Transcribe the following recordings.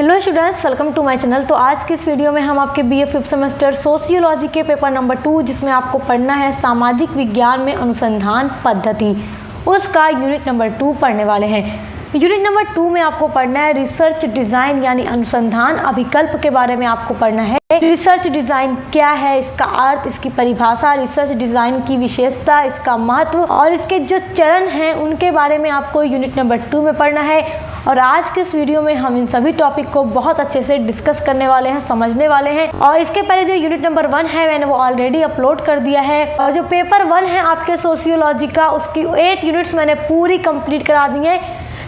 Hello students, welcome to my channel. तो आज की इस वीडियो में हम आपके बीए 5th सेमेस्टर सोशियोलॉजी के पेपर नंबर 2 जिसमें आपको पढ़ना है सामाजिक विज्ञान में अनुसंधान पद्धति, उसका यूनिट नंबर 2 पढ़ने वाले हैं। यूनिट नंबर 2 में आपको पढ़ना है रिसर्च डिज़ाइन यानी अनुसंधान अभिकल्प के बारे में आपको पढ़ना है। रिसर्च डिज़ाइन क्या है, इसका अर्थ, इसकी परिभाषा, रिसर्च डिज़ाइन की विशेषता, इसका महत्व और इसके जो चरण हैं उनके बारे में आपको यूनिट नंबर 2 में पढ़ना है। और आज के इस वीडियो में हम इन सभी टॉपिक को बहुत अच्छे से डिस्कस करने वाले हैं, समझने वाले हैं। और इसके पहले जो यूनिट नंबर 1 है मैंने वो ऑलरेडी अपलोड कर दिया है, और जो पेपर 1 है आपके सोशियोलॉजी का उसकी 8 यूनिट्स मैंने पूरी कंप्लीट करा दी है।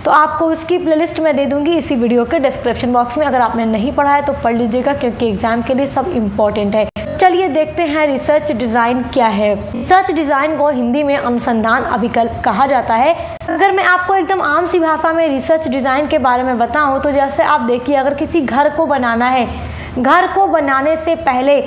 तो आपको उसकी प्लेलिस्ट में दे दूंगी इसी वीडियो के डिस्क्रिप्शन बॉक्स में। अगर आपने नहीं पढ़ा है तो पढ़ लीजिएगा क्योंकि एग्जाम के लिए सब इम्पोर्टेंट है। चलिए देखते हैं रिसर्च डिज़ाइन क्या है। रिसर्च डिज़ाइन को हिंदी में अनुसंधान अभिकल्प कहा जाता है। अगर मैं आपको एकदम आम सी भाषा में रिसर्च डिज़ाइन के बारे में बताऊं तो जैसे आप देखिए, अगर किसी घर को बनाना है, घर को बनाने से पहले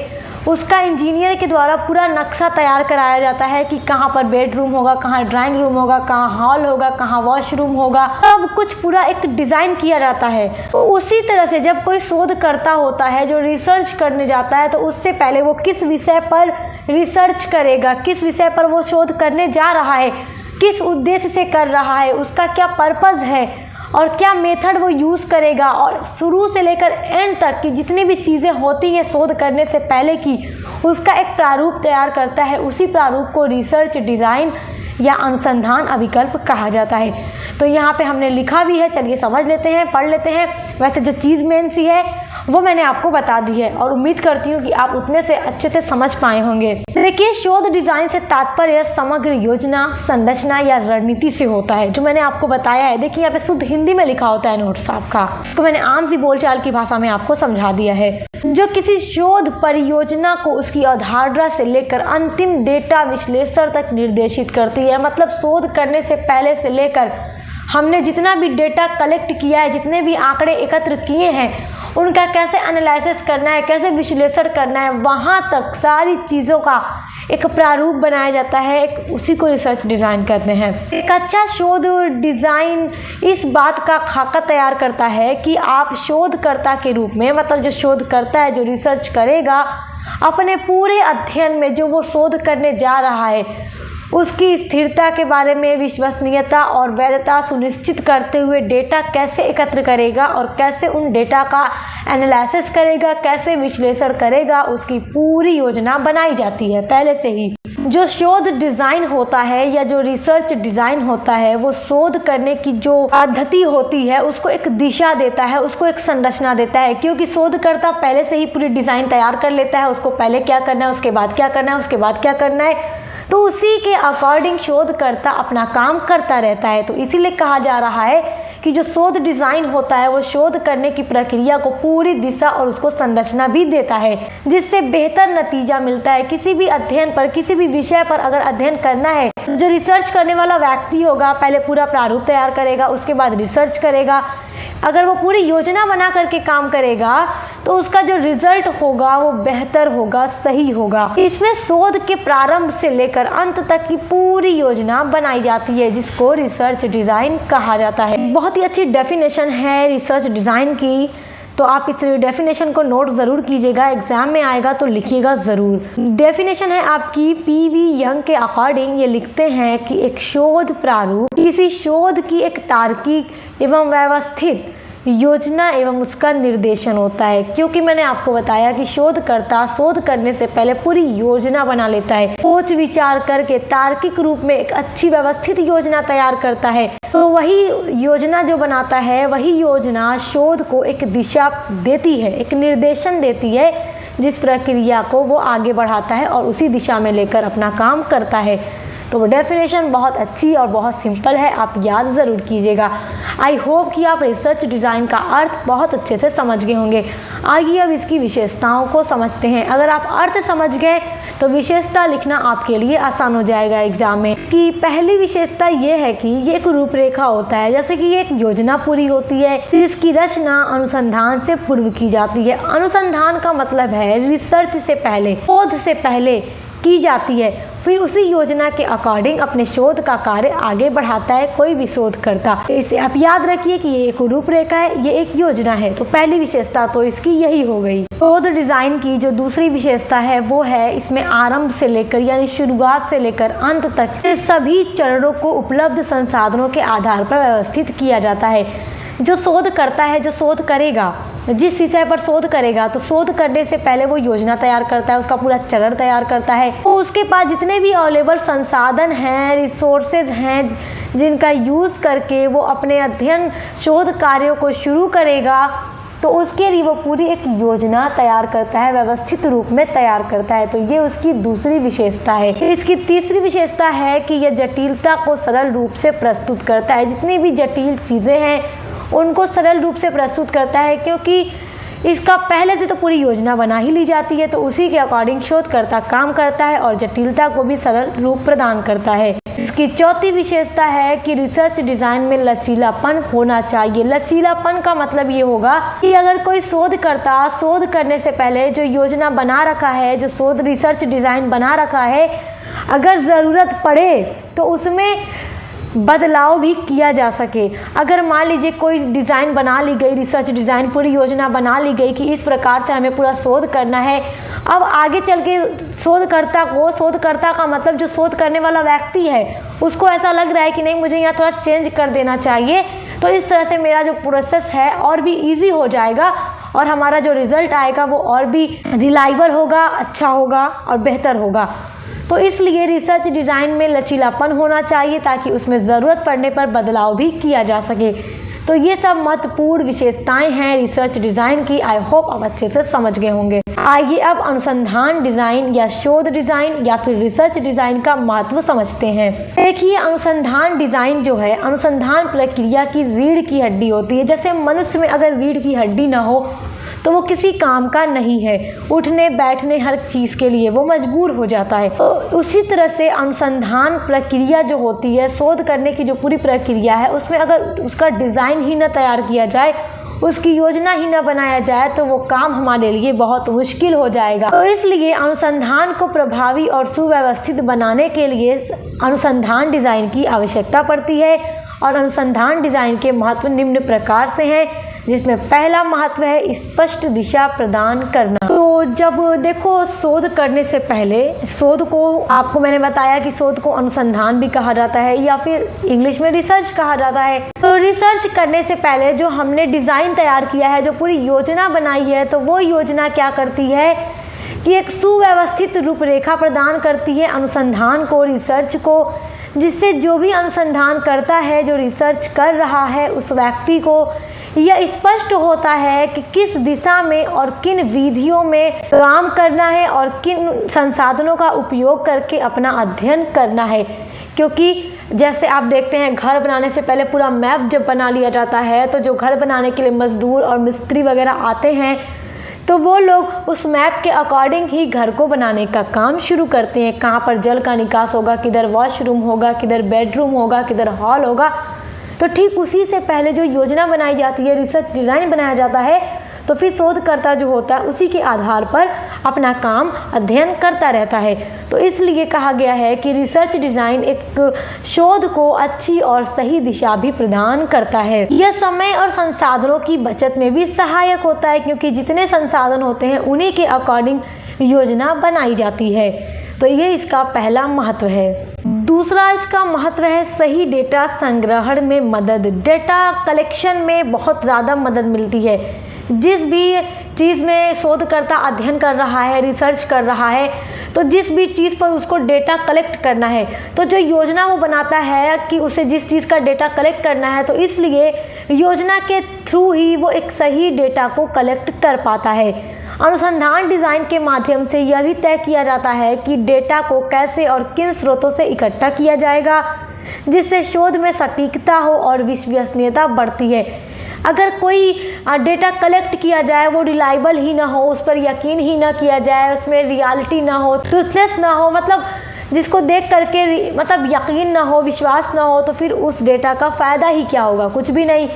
उसका इंजीनियर के द्वारा पूरा नक्शा तैयार कराया जाता है कि कहाँ पर बेडरूम होगा, कहाँ ड्राइंग रूम होगा, कहाँ हॉल होगा, कहाँ वॉशरूम होगा, सब कुछ पूरा एक डिज़ाइन किया जाता है। तो उसी तरह से जब कोई शोधकर्ता होता है जो रिसर्च करने जाता है तो उससे पहले वो किस विषय पर रिसर्च करेगा, किस विषय पर वो शोध करने जा रहा है, किस उद्देश्य से कर रहा है, उसका क्या पर्पज़ है और क्या मेथड वो यूज़ करेगा, और शुरू से लेकर एंड तक की जितनी भी चीज़ें होती हैं शोध करने से पहले की, उसका एक प्रारूप तैयार करता है। उसी प्रारूप को रिसर्च डिज़ाइन या अनुसंधान अभिकल्प कहा जाता है। तो यहाँ पे हमने लिखा भी है, चलिए समझ लेते हैं, पढ़ लेते हैं। वैसे जो चीज़ मेन सी है वो मैंने आपको बता दी है और उम्मीद करती हूँ कि आप उतने से अच्छे से समझ पाए होंगे। देखिए, शोध डिज़ाइन से तात्पर्य समग्र योजना, संरचना या रणनीति से होता है, जो मैंने आपको बताया है। देखिए यहाँ पे शुद्ध हिंदी में लिखा होता है नोट्स आपका, उसको मैंने आम सी बोलचाल की भाषा में आपको समझा दिया है। जो किसी शोध परियोजना को उसकी अवधारणा से लेकर अंतिम डेटा विश्लेषण तक निर्देशित करती है। मतलब शोध करने से पहले से लेकर हमने जितना भी डेटा कलेक्ट किया है, जितने भी आंकड़े एकत्र किए हैं, उनका कैसे एनालिसिस करना है, कैसे विश्लेषण करना है, वहाँ तक सारी चीज़ों का एक प्रारूप बनाया जाता है। उसी को रिसर्च डिज़ाइन कहते हैं। एक अच्छा शोध डिज़ाइन इस बात का खाका तैयार करता है कि आप शोधकर्ता के रूप में, मतलब जो शोध करता है, जो रिसर्च करेगा, अपने पूरे अध्ययन में जो वो शोध करने जा रहा है उसकी स्थिरता के बारे में, विश्वसनीयता और वैधता सुनिश्चित करते हुए डेटा कैसे एकत्र करेगा और कैसे उन डेटा का एनालिसिस करेगा, कैसे विश्लेषण करेगा, उसकी पूरी योजना बनाई जाती है पहले से ही। जो शोध डिज़ाइन होता है या जो रिसर्च डिज़ाइन होता है वो शोध करने की जो पद्धति होती है उसको एक दिशा देता है, उसको एक संरचना देता है। क्योंकि शोधकर्ता पहले से ही पूरी डिज़ाइन तैयार कर लेता है, उसको पहले क्या करना है, उसके बाद क्या करना है, उसके बाद क्या करना है, तो उसी के अकॉर्डिंग शोधकर्ता अपना काम करता रहता है। तो इसीलिए कहा जा रहा है कि जो शोध डिज़ाइन होता है वो शोध करने की प्रक्रिया को पूरी दिशा और उसको संरचना भी देता है, जिससे बेहतर नतीजा मिलता है। किसी भी अध्ययन पर, किसी भी विषय पर अगर अध्ययन करना है, जो रिसर्च करने वाला व्यक्ति होगा पहले पूरा प्रारूप तैयार करेगा, उसके बाद रिसर्च करेगा। अगर वो पूरी योजना बना करके काम करेगा तो उसका जो रिजल्ट होगा वो बेहतर होगा, सही होगा। इसमें शोध के प्रारंभ से लेकर अंत तक की पूरी योजना बनाई जाती है, जिसको रिसर्च डिज़ाइन कहा जाता है। बहुत ही अच्छी डेफिनेशन है रिसर्च डिज़ाइन की, तो आप इस डेफिनेशन को नोट ज़रूर कीजिएगा, एग्जाम में आएगा तो लिखिएगा ज़रूर। डेफिनेशन है आपकी पीवी यंग के अकॉर्डिंग। ये लिखते हैं कि एक शोध प्रारूप किसी शोध की एक तार्किक एवं व्यवस्थित योजना एवं उसका निर्देशन होता है। क्योंकि मैंने आपको बताया कि शोधकर्ता शोध करने से पहले पूरी योजना बना लेता है, सोच विचार करके तार्किक रूप में एक अच्छी व्यवस्थित योजना तैयार करता है। तो वही योजना जो बनाता है, वही योजना शोध को एक दिशा देती है, एक निर्देशन देती है, जिस प्रक्रिया को वो आगे बढ़ाता है और उसी दिशा में लेकर अपना काम करता है। तो वो डेफिनेशन बहुत अच्छी और बहुत सिंपल है, आप याद ज़रूर कीजिएगा। आई होप कि आप रिसर्च डिज़ाइन का अर्थ बहुत अच्छे से समझ गए होंगे। आइए अब इसकी विशेषताओं को समझते हैं। अगर आप अर्थ समझ गए तो विशेषता लिखना आपके लिए आसान हो जाएगा एग्जाम में। कि पहली विशेषता ये है कि ये एक रूपरेखा होता है, जैसे कि ये एक योजना पूरी होती है जिसकी रचना अनुसंधान से पूर्व की जाती है। अनुसंधान का मतलब है रिसर्च से पहले, शोध से पहले की जाती है। फिर उसी योजना के अकॉर्डिंग अपने शोध का कार्य आगे बढ़ाता है कोई भी शोधकर्ता। इसे आप याद रखिए कि ये एक रूपरेखा है, ये एक योजना है। तो पहली विशेषता तो इसकी यही हो गई। शोध डिजाइन की जो दूसरी विशेषता है वो है इसमें आरंभ से लेकर यानी शुरुआत से लेकर अंत तक सभी चरणों को उपलब्ध संसाधनों के आधार पर व्यवस्थित किया जाता है। जो शोध करता है, जो शोध करेगा, जिस विषय पर शोध करेगा, तो शोध करने से पहले वो योजना तैयार करता है, उसका पूरा चरण तैयार करता है। तो उसके पास जितने भी अवेलेबल संसाधन हैं, रिसोर्सेज हैं, जिनका यूज़ करके वो अपने अध्ययन शोध कार्यों को शुरू करेगा, तो उसके लिए वो पूरी एक योजना तैयार करता है, व्यवस्थित रूप में तैयार करता है। तो ये उसकी दूसरी विशेषता है। इसकी तीसरी विशेषता है कि यह जटिलता को सरल रूप से प्रस्तुत करता है। जितनी भी जटिल चीज़ें हैं उनको सरल रूप से प्रस्तुत करता है, क्योंकि इसका पहले से तो पूरी योजना बना ही ली जाती है। तो उसी के अकॉर्डिंग शोधकर्ता काम करता है और जटिलता को भी सरल रूप प्रदान करता है। इसकी चौथी विशेषता है कि रिसर्च डिज़ाइन में लचीलापन होना चाहिए। लचीलापन का मतलब ये होगा कि अगर कोई शोधकर्ता शोध करने से पहले जो योजना बना रखा है, जो शोध रिसर्च डिज़ाइन बना रखा है, अगर ज़रूरत पड़े तो उसमें बदलाव भी किया जा सके। अगर मान लीजिए कोई डिज़ाइन बना ली गई, रिसर्च डिज़ाइन पूरी योजना बना ली गई कि इस प्रकार से हमें पूरा शोध करना है, अब आगे चल के शोधकर्ता का मतलब जो शोध करने वाला व्यक्ति है उसको ऐसा लग रहा है कि नहीं, मुझे यहाँ थोड़ा चेंज कर देना चाहिए, तो इस तरह से मेरा जो प्रोसेस है और भी ईजी हो जाएगा और हमारा जो रिज़ल्ट आएगा वो और भी रिलायबल होगा, अच्छा होगा और बेहतर होगा। तो इसलिए रिसर्च डिज़ाइन में लचीलापन होना चाहिए ताकि उसमें ज़रूरत पड़ने पर बदलाव भी किया जा सके। तो ये सब महत्वपूर्ण विशेषताएं हैं रिसर्च डिज़ाइन की। आई होप आप अच्छे से समझ गए होंगे। आइए अब अनुसंधान डिज़ाइन या शोध डिज़ाइन या फिर रिसर्च डिज़ाइन का महत्व समझते हैं। देखिए, अनुसंधान डिज़ाइन जो है, अनुसंधान प्रक्रिया की रीढ़ की हड्डी होती है। जैसे मनुष्य में अगर रीढ़ की हड्डी ना हो तो वो किसी काम का नहीं है, उठने बैठने हर चीज़ के लिए वो मजबूर हो जाता है। तो उसी तरह से अनुसंधान प्रक्रिया जो होती है, शोध करने की जो पूरी प्रक्रिया है, उसमें अगर उसका डिज़ाइन ही न तैयार किया जाए, उसकी योजना ही न बनाया जाए, तो वो काम हमारे लिए बहुत मुश्किल हो जाएगा। तो इसलिए अनुसंधान को प्रभावी और सुव्यवस्थित बनाने के लिए अनुसंधान डिज़ाइन की आवश्यकता पड़ती है। और अनुसंधान डिज़ाइन के महत्व निम्न प्रकार से हैं, जिसमें पहला महत्व है स्पष्ट दिशा प्रदान करना। तो जब देखो, शोध करने से पहले, शोध को आपको मैंने बताया कि शोध को अनुसंधान भी कहा जाता है या फिर इंग्लिश में रिसर्च कहा जाता है। तो रिसर्च करने से पहले जो हमने डिज़ाइन तैयार किया है, जो पूरी योजना बनाई है, तो वो योजना क्या करती है कि एक सुव्यवस्थित रूपरेखा प्रदान करती है अनुसंधान को, रिसर्च को, जिससे जो भी अनुसंधान करता है, जो रिसर्च कर रहा है, उस व्यक्ति को यह स्पष्ट होता है कि किस दिशा में और किन विधियों में काम करना है और किन संसाधनों का उपयोग करके अपना अध्ययन करना है। क्योंकि जैसे आप देखते हैं, घर बनाने से पहले पूरा मैप जब बना लिया जाता है, तो जो घर बनाने के लिए मजदूर और मिस्त्री वगैरह आते हैं, तो वो लोग उस मैप के अकॉर्डिंग ही घर को बनाने का काम शुरू करते हैं। कहाँ पर जल का निकास होगा, किधर वॉशरूम होगा, किधर बेडरूम होगा, किधर हॉल होगा। तो ठीक उसी से पहले जो योजना बनाई जाती है, रिसर्च डिज़ाइन बनाया जाता है, तो फिर शोधकर्ता जो होता है उसी के आधार पर अपना काम अध्ययन करता रहता है। तो इसलिए कहा गया है कि रिसर्च डिज़ाइन एक शोध को अच्छी और सही दिशा भी प्रदान करता है। यह समय और संसाधनों की बचत में भी सहायक होता है, क्योंकि जितने संसाधन होते हैं उन्हीं के अकॉर्डिंग योजना बनाई जाती है। तो ये इसका पहला महत्व है। दूसरा इसका महत्व है सही डेटा संग्रहण में मदद। डेटा कलेक्शन में बहुत ज़्यादा मदद मिलती है। जिस भी चीज़ में शोधकर्ता अध्ययन कर रहा है, रिसर्च कर रहा है, तो जिस भी चीज़ पर उसको डेटा कलेक्ट करना है, तो जो योजना वो बनाता है कि उसे जिस चीज़ का डेटा कलेक्ट करना है, तो इसलिए योजना के थ्रू ही वो एक सही डेटा को कलेक्ट कर पाता है। अनुसंधान डिज़ाइन के माध्यम से यह भी तय किया जाता है कि डेटा को कैसे और किन स्रोतों से इकट्ठा किया जाएगा, जिससे शोध में सटीकता हो और विश्वसनीयता बढ़ती है। अगर कोई डेटा कलेक्ट किया जाए, वो रिलायबल ही ना हो, उस पर यकीन ही ना किया जाए, उसमें रियलिटी ना हो, ट्रूथनेस ना हो, मतलब जिसको देख करके मतलब यकीन ना हो, विश्वास ना हो, तो फिर उस डेटा का फ़ायदा ही क्या होगा, कुछ भी नहीं।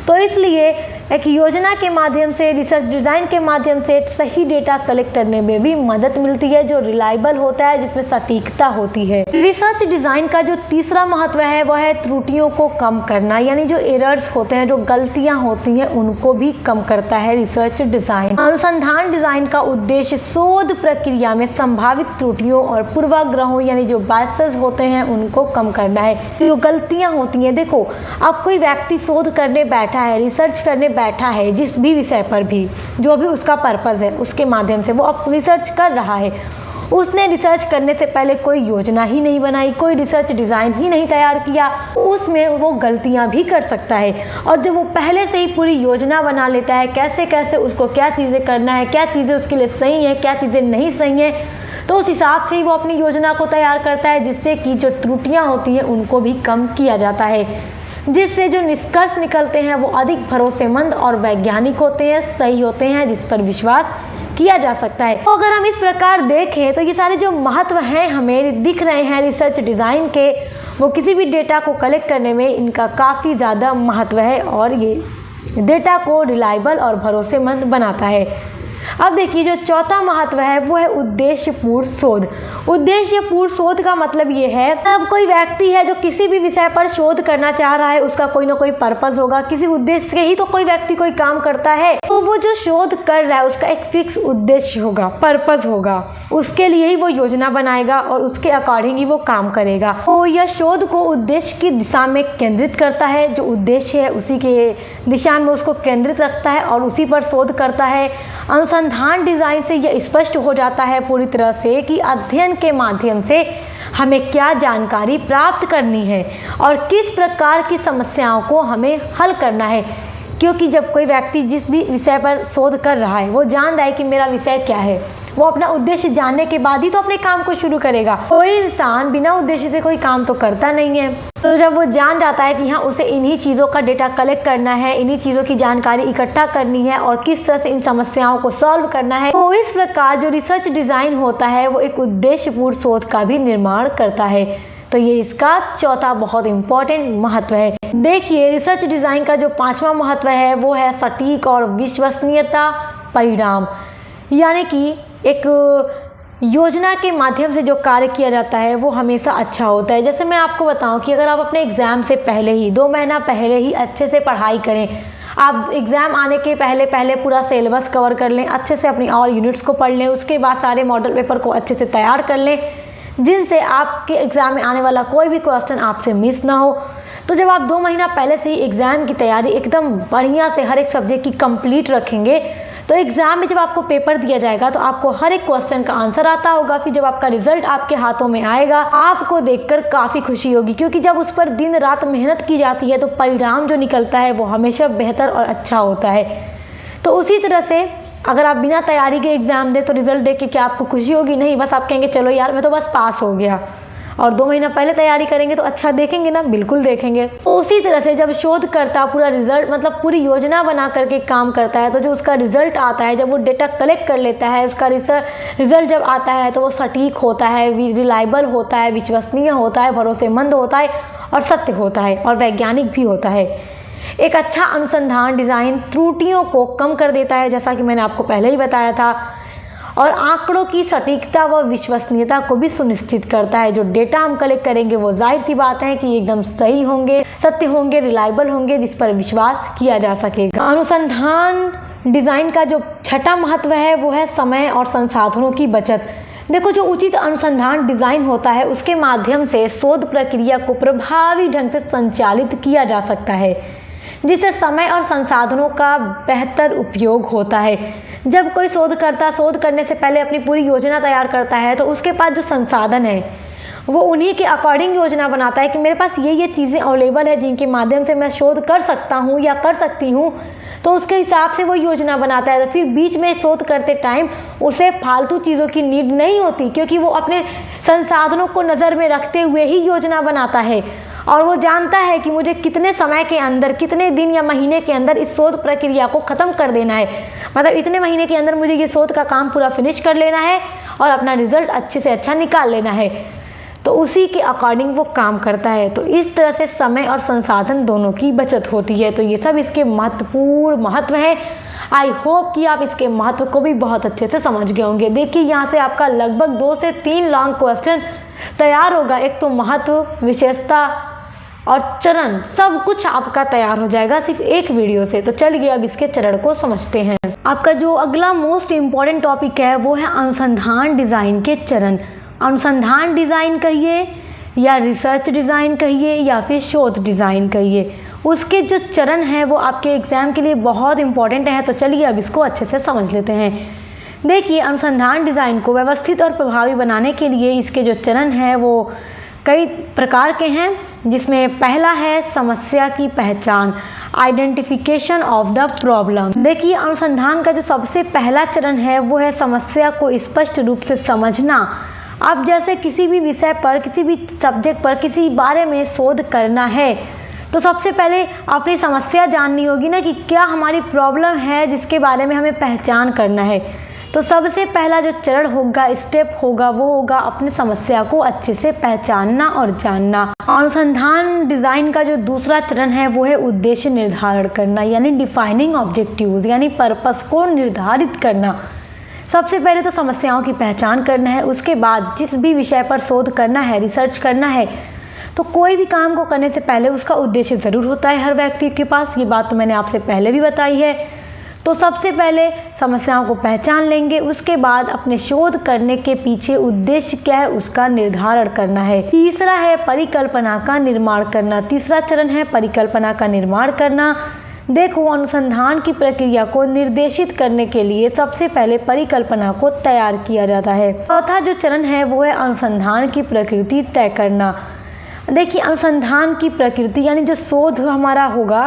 तो इसलिए एक योजना के माध्यम से, रिसर्च डिज़ाइन के माध्यम से सही डेटा कलेक्ट करने में भी मदद मिलती है, जो रिलायबल होता है, जिसमें सटीकता होती है। रिसर्च डिज़ाइन का जो तीसरा महत्व है वह है त्रुटियों को कम करना, यानी जो एरर्स होते हैं, जो गलतियां होती हैं, उनको भी कम करता है रिसर्च डिज़ाइन। अनुसंधान डिज़ाइन का उद्देश्य शोध प्रक्रिया में संभावित त्रुटियों और पूर्वाग्रहों यानी जो बायसेस होते हैं उनको कम करना है। जो गलतियां होती हैं, देखो अब कोई व्यक्ति शोध करने बैठा है, रिसर्च करने बैठा है, जिस भी विषय पर भी, जो भी उसका पर्पज़ है, उसके माध्यम से वो अब रिसर्च कर रहा है। उसने रिसर्च करने से पहले कोई योजना ही नहीं बनाई, कोई रिसर्च डिज़ाइन ही नहीं तैयार किया, उसमें वो गलतियां भी कर सकता है। और जब वो पहले से ही पूरी योजना बना लेता है, कैसे कैसे उसको क्या चीज़ें करना है, क्या चीज़ें उसके लिए सही है, क्या चीज़ें नहीं सही हैं, तो उस हिसाब से ही वो अपनी योजना को तैयार करता है, जिससे कि जो त्रुटियाँ होती हैं उनको भी कम किया जाता है, जिससे जो निष्कर्ष निकलते हैं वो अधिक भरोसेमंद और वैज्ञानिक होते हैं, सही होते हैं, जिस पर विश्वास किया जा सकता है। तो अगर हम इस प्रकार देखें तो ये सारे जो महत्व हैं हमें दिख रहे हैं रिसर्च डिज़ाइन के, वो किसी भी डेटा को कलेक्ट करने में इनका काफ़ी ज़्यादा महत्व है और ये डेटा को रिलायबल और भरोसेमंद बनाता है। अब देखिए जो चौथा महत्व है वो है उद्देश्यपूर्ण शोध। उद्देश्यपूर्ण शोध का मतलब ये है, अब कोई व्यक्ति है जो किसी भी विषय पर शोध करना चाह रहा है, उसका कोई ना कोई पर्पस होगा, किसी उद्देश्य से ही तो कोई व्यक्ति कोई काम करता है, तो वो जो शोध कर रहा है उसका एक फिक्स उद्देश्य होगा, पर्पस होगा, उसके लिए ही वो योजना बनाएगा और उसके अकॉर्डिंग ही वो काम करेगा। तो यह शोध को उद्देश्य की दिशा में केंद्रित करता है, जो उद्देश्य है उसी के दिशा में उसको केंद्रित रखता है और उसी पर शोध करता है। अनुसंधान डिज़ाइन से यह स्पष्ट हो जाता है पूरी तरह से कि अध्ययन के माध्यम से हमें क्या जानकारी प्राप्त करनी है और किस प्रकार की समस्याओं को हमें हल करना है, क्योंकि जब कोई व्यक्ति जिस भी विषय पर शोध कर रहा है वो जान रहा है कि मेरा विषय क्या है, वो अपना उद्देश्य जानने के बाद ही तो अपने काम को शुरू करेगा। कोई इंसान बिना उद्देश्य से कोई काम तो करता नहीं है। तो जब वो जान जाता है कि हाँ उसे इन्हीं चीज़ों का डेटा कलेक्ट करना है, इन्हीं चीज़ों की जानकारी इकट्ठा करनी है और किस तरह से इन समस्याओं को सॉल्व करना है, तो इस प्रकार जो रिसर्च डिज़ाइन होता है वो एक उद्देश्यपूर्ण शोध का भी निर्माण करता है। तो ये इसका चौथा बहुत इम्पोर्टेंट महत्व है। देखिए रिसर्च डिज़ाइन का जो पांचवा महत्व है वो है सटीक और विश्वसनीयता परिणाम, यानी कि एक योजना के माध्यम से जो कार्य किया जाता है वो हमेशा अच्छा होता है। जैसे मैं आपको बताऊं कि अगर आप अपने एग्ज़ाम से पहले ही 2 महीना पहले ही अच्छे से पढ़ाई करें, आप एग्ज़ाम आने के पहले पूरा सिलेबस कवर कर लें, अच्छे से अपनी और यूनिट्स को पढ़ लें, उसके बाद सारे मॉडल पेपर को अच्छे से तैयार कर लें, जिनसे आपके एग्ज़ाम में आने वाला कोई भी क्वेश्चन आपसे मिस ना हो। तो जब आप 2 महीना पहले से ही एग्ज़ाम की तैयारी एकदम बढ़िया से हर एक सब्जेक्ट की कंप्लीट रखेंगे, तो एग्ज़ाम में जब आपको पेपर दिया जाएगा तो आपको हर एक क्वेश्चन का आंसर आता होगा। फिर जब आपका रिजल्ट आपके हाथों में आएगा, आपको देखकर काफ़ी खुशी होगी, क्योंकि जब उस पर दिन रात मेहनत की जाती है तो परिणाम जो निकलता है वो हमेशा बेहतर और अच्छा होता है। तो उसी तरह से अगर आप बिना तैयारी के एग्ज़ाम दें तो रिज़ल्ट देख के क्या आपको खुशी होगी? नहीं, बस आप कहेंगे चलो यार मैं तो बस पास हो गया। और 2 महीना पहले तैयारी करेंगे तो अच्छा देखेंगे ना, बिल्कुल देखेंगे। तो उसी तरह से जब शोधकर्ता पूरा रिजल्ट मतलब पूरी योजना बना करके काम करता है, तो जो उसका रिजल्ट आता है, जब वो डेटा कलेक्ट कर लेता है, उसका रिजल्ट जब आता है तो वो सटीक होता है, रिलायबल होता है, विश्वसनीय होता है, भरोसेमंद होता है और सत्य होता है और वैज्ञानिक भी होता है। एक अच्छा अनुसंधान डिज़ाइन त्रुटियों को कम कर देता है, जैसा कि मैंने आपको पहले ही बताया था, और आंकड़ों की सटीकता व विश्वसनीयता को भी सुनिश्चित करता है। जो डेटा हम कलेक्ट करेंगे वो जाहिर सी बात है कि एकदम सही होंगे, सत्य होंगे, रिलायबल होंगे, जिस पर विश्वास किया जा सकेगा। अनुसंधान डिज़ाइन का जो छठा महत्व है वो है समय और संसाधनों की बचत। देखो जो उचित अनुसंधान डिज़ाइन होता है उसके माध्यम से शोध प्रक्रिया को प्रभावी ढंग से संचालित किया जा सकता है, जिससे समय और संसाधनों का बेहतर उपयोग होता है। जब कोई शोधकर्ता शोध करने से पहले अपनी पूरी योजना तैयार करता है तो उसके पास जो संसाधन है वो उन्हीं के अकॉर्डिंग योजना बनाता है कि मेरे पास ये चीज़ें अवेलेबल है जिनके माध्यम से मैं शोध कर सकता हूँ या कर सकती हूँ, तो उसके हिसाब से वो योजना बनाता है। तो फिर बीच में शोध करते टाइम उसे फालतू चीज़ों की नीड नहीं होती, क्योंकि वो अपने संसाधनों को नज़र में रखते हुए ही योजना बनाता है और वो जानता है कि मुझे कितने समय के अंदर, कितने दिन या महीने के अंदर इस शोध प्रक्रिया को ख़त्म कर देना है। मतलब इतने महीने के अंदर मुझे ये शोध का काम पूरा फिनिश कर लेना है और अपना रिजल्ट अच्छे से अच्छा निकाल लेना है। तो उसी के अकॉर्डिंग वो काम करता है। तो इस तरह से समय और संसाधन दोनों की बचत होती है। तो ये सब इसके महत्वपूर्ण महत्व है। आई होप कि आप इसके महत्व को भी बहुत अच्छे से समझ गए होंगे। देखिए यहाँ से आपका लगभग 2 से 3 लॉन्ग क्वेश्चन तैयार होगा। एक तो महत्व, विशेषता और चरण, सब कुछ आपका तैयार हो जाएगा सिर्फ एक वीडियो से। तो चलिए अब इसके चरण को समझते हैं। आपका जो अगला मोस्ट इम्पॉर्टेंट टॉपिक है वो है अनुसंधान डिज़ाइन के चरण। अनुसंधान डिज़ाइन कहिए या रिसर्च डिज़ाइन कहिए या फिर शोध डिज़ाइन कहिए, उसके जो चरण हैं वो आपके एग्ज़ाम के लिए बहुत इंपॉर्टेंट हैं। तो चलिए अब इसको अच्छे से समझ लेते हैं। देखिए, अनुसंधान डिज़ाइन को व्यवस्थित और प्रभावी बनाने के लिए इसके जो चरण हैं वो कई प्रकार के हैं, जिसमें पहला है समस्या की पहचान, आइडेंटिफिकेशन ऑफ द प्रॉब्लम। देखिए, अनुसंधान का जो सबसे पहला चरण है वो है समस्या को स्पष्ट रूप से समझना। अब जैसे किसी भी विषय पर, किसी भी सब्जेक्ट पर, किसी बारे में शोध करना है तो सबसे पहले अपनी समस्या जाननी होगी ना कि क्या हमारी प्रॉब्लम है जिसके बारे में हमें पहचान करना है। तो सबसे पहला जो चरण होगा, स्टेप होगा, वो होगा अपनी समस्या को अच्छे से पहचानना और जानना। अनुसंधान डिज़ाइन का जो दूसरा चरण है वो है उद्देश्य निर्धारण करना, यानी डिफाइनिंग ऑब्जेक्टिव्स, यानी पर्पस को निर्धारित करना। सबसे पहले तो समस्याओं की पहचान करना है। उसके बाद जिस भी विषय पर शोध करना है, रिसर्च करना है, तो कोई भी काम को करने से पहले उसका उद्देश्य ज़रूर होता है हर व्यक्ति के पास। ये बात तो मैंने आपसे पहले भी बताई है। तो सबसे पहले समस्याओं को पहचान लेंगे, उसके बाद अपने शोध करने के पीछे उद्देश्य क्या है उसका निर्धारण करना है। तीसरा है परिकल्पना का निर्माण करना। तीसरा चरण है परिकल्पना का निर्माण करना। देखो, अनुसंधान की प्रक्रिया को निर्देशित करने के लिए सबसे पहले परिकल्पना को तैयार किया जाता है। चौथा जो चरण है वो है अनुसंधान की प्रकृति तय करना। देखिए, अनुसंधान की प्रकृति यानी जो शोध हमारा होगा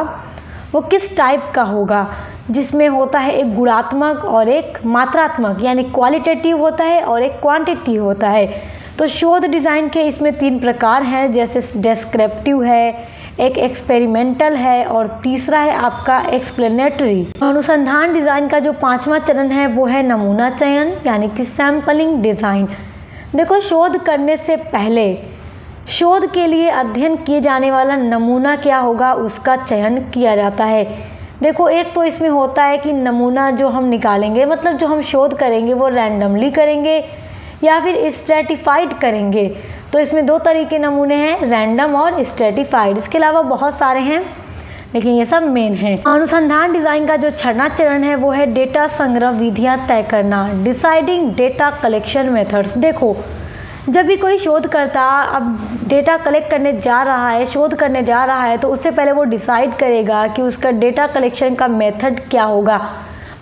वो किस टाइप का होगा, जिसमें होता है एक गुणात्मक और एक मात्रात्मक, यानी क्वालिटेटिव होता है और एक क्वांटिटिव होता है। तो शोध डिज़ाइन के इसमें 3 प्रकार हैं, जैसे डेस्क्रिप्टिव है, एक एक्सपेरिमेंटल है और तीसरा है आपका एक्सप्लेनेटरी। अनुसंधान डिज़ाइन का जो 5वां चरण है वो है नमूना चयन, यानी कि सैम्पलिंग डिज़ाइन। देखो, शोध करने से पहले शोध के लिए अध्ययन किए जाने वाला नमूना क्या होगा उसका चयन किया जाता है। देखो, एक तो इसमें होता है कि नमूना जो हम निकालेंगे, मतलब जो हम शोध करेंगे वो रैंडमली करेंगे या फिर स्ट्रैटिफाइड करेंगे। तो इसमें 2 तरीके नमूने हैं, रैंडम और स्ट्रैटिफाइड। इसके अलावा बहुत सारे हैं, लेकिन ये सब मेन है। अनुसंधान डिज़ाइन का जो 6वां चरण है वो है डेटा संग्रह विधियाँ तय करना, डिसाइडिंग डेटा कलेक्शन मेथड्स। देखो, जब भी कोई शोधकर्ता अब डेटा कलेक्ट करने जा रहा है, शोध करने जा रहा है, तो उससे पहले वो डिसाइड करेगा कि उसका डेटा कलेक्शन का मेथड क्या होगा।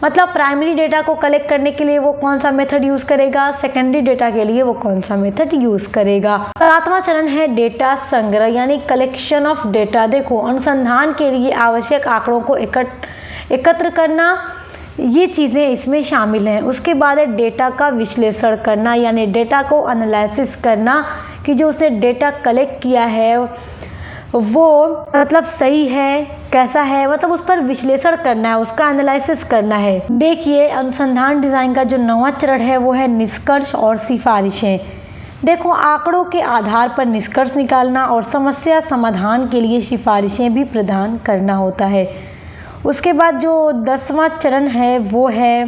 मतलब प्राइमरी डेटा को कलेक्ट करने के लिए वो कौन सा मेथड यूज़ करेगा, सेकेंडरी डेटा के लिए वो कौन सा मेथड यूज़ करेगा। 7वां चरण है डेटा संग्रह, यानी कलेक्शन ऑफ डेटा। देखो, अनुसंधान के लिए आवश्यक आंकड़ों को एकत्र करना, ये चीज़ें इसमें शामिल हैं। उसके बाद है डेटा का विश्लेषण करना, यानी डेटा को एनालिसिस करना कि जो उसने डेटा कलेक्ट किया है वो मतलब सही है, कैसा है, मतलब उस पर विश्लेषण करना है, उसका एनालिसिस करना है। देखिए, अनुसंधान डिज़ाइन का जो 9वां चरण है वो है निष्कर्ष और सिफारिशें। देखो, आंकड़ों के आधार पर निष्कर्ष निकालना और समस्या समाधान के लिए सिफारिशें भी प्रदान करना होता है। उसके बाद जो 10वां चरण है वो है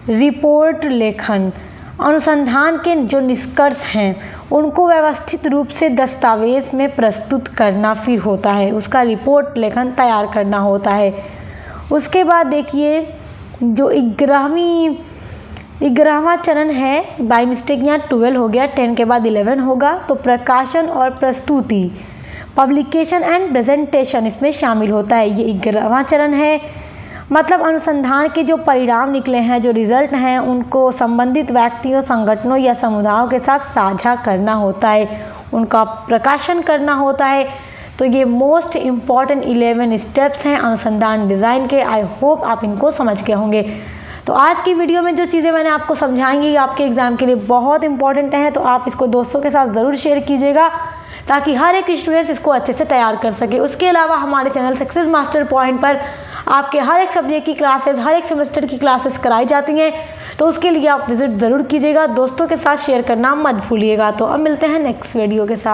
रिपोर्ट लेखन। अनुसंधान के जो निष्कर्ष हैं उनको व्यवस्थित रूप से दस्तावेज में प्रस्तुत करना फिर होता है, उसका रिपोर्ट लेखन तैयार करना होता है। उसके बाद देखिए, जो 11वां चरण है, बाय मिस्टेक यहाँ 12 हो गया, 10 के बाद 11 होगा, तो प्रकाशन और प्रस्तुति, पब्लिकेशन एंड प्रेजेंटेशन इसमें शामिल होता है। ये 11वां चरण है। मतलब अनुसंधान के जो परिणाम निकले हैं, जो रिजल्ट हैं, उनको संबंधित व्यक्तियों, संगठनों या समुदायों के साथ साझा करना होता है, उनका प्रकाशन करना होता है। तो ये मोस्ट इम्पॉर्टेंट 11 स्टेप्स हैं अनुसंधान डिज़ाइन के। आई होप आप इनको समझ गए होंगे। तो आज की वीडियो में जो चीज़ें मैंने आपको समझाएंगी आपके एग्ज़ाम के लिए बहुत इंपॉर्टेंट हैं, तो आप इसको दोस्तों के साथ ज़रूर शेयर कीजिएगा ताकि हर एक स्टूडेंट्स इसको अच्छे से तैयार कर सके। उसके अलावा हमारे चैनल सक्सेस मास्टर पॉइंट पर आपके हर एक सब्जेक्ट की क्लासेस, हर एक सेमेस्टर की क्लासेस कराई जाती हैं। तो उसके लिए आप विजिट ज़रूर कीजिएगा। दोस्तों के साथ शेयर करना मत भूलिएगा। तो अब मिलते हैं नेक्स्ट वीडियो के साथ।